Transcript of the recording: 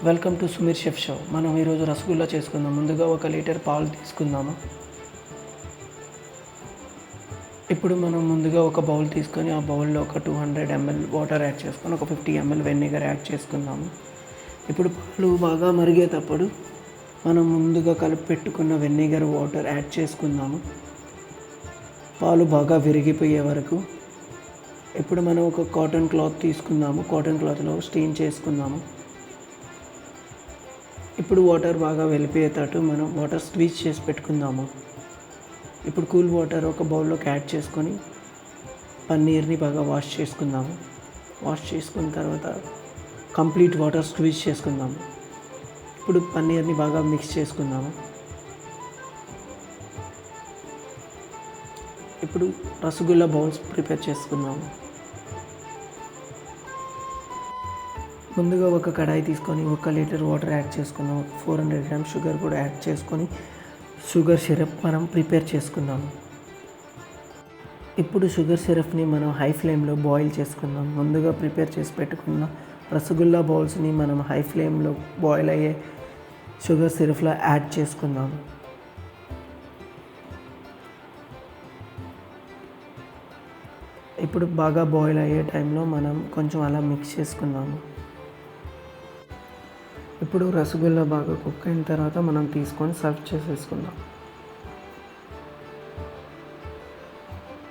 Welcome to Sumeer chef show. మనం ఈరోజు రసగుల్లా చేసుకుందాం. ముందుగా 1 లీటర్ పాలు తీసుకుందాము. ఇప్పుడు మనం ముందుగా ఒక బౌల్ తీసుకొని ఆ బౌల్లో ఒక 200 ml వాటర్ యాడ్ చేసుకొని ఒక 50 ml వెనిగర్ యాడ్ చేసుకుందాము. ఇప్పుడు పాలు బాగా మరిగేటప్పుడు మనం ముందుగా కలిపి పెట్టుకున్న వెనిగర్ వాటర్ యాడ్ చేసుకుందాము. పాలు బాగా విరిగిపోయే వరకు. ఇప్పుడు మనం ఒక కాటన్ క్లాత్ తీసుకుందాము. కాటన్ క్లాత్లో స్టీమ్ చేసుకుందాము. ఇప్పుడు వాటర్ బాగా వెళ్ళిపోయేటట్టు మనం వాటర్ స్క్వీజ్ చేసి పెట్టుకుందాము. ఇప్పుడు కూల్ వాటర్ ఒక బౌల్లోకి యాడ్ చేసుకొని పన్నీర్ని బాగా వాష్ చేసుకుందాము. వాష్ చేసుకున్న తర్వాత కంప్లీట్ వాటర్ స్క్వీజ్ చేసుకుందాము. ఇప్పుడు పన్నీర్ని బాగా మిక్స్ చేసుకుందాము. ఇప్పుడు రసగుల్లా బౌల్స్ ప్రిపేర్ చేసుకుందాము. ముందుగా ఒక కడాయి తీసుకొని 1 లీటర్ వాటర్ యాడ్ చేసుకుందాం. 400 grams షుగర్ కూడా యాడ్ చేసుకొని షుగర్ సిరప్ మనం ప్రిపేర్ చేసుకుందాము. ఇప్పుడు షుగర్ సిరప్ని మనం హై ఫ్లేమ్లో బాయిల్ చేసుకుందాం. ముందుగా ప్రిపేర్ చేసి పెట్టుకున్న రసగుల్లా బౌల్స్ని మనం హై ఫ్లేమ్లో బాయిల్ అయ్యే షుగర్ సిరప్లో యాడ్ చేసుకుందాం. ఇప్పుడు బాగా బాయిల్ అయ్యే టైంలో మనం కొంచెం అలా మిక్స్ చేసుకుందాము. ఇప్పుడు రసగుల్లా బాగా కుక్ అయిన తర్వాత మనం తీసుకొని సర్వ్ చేసేసుకుందాం.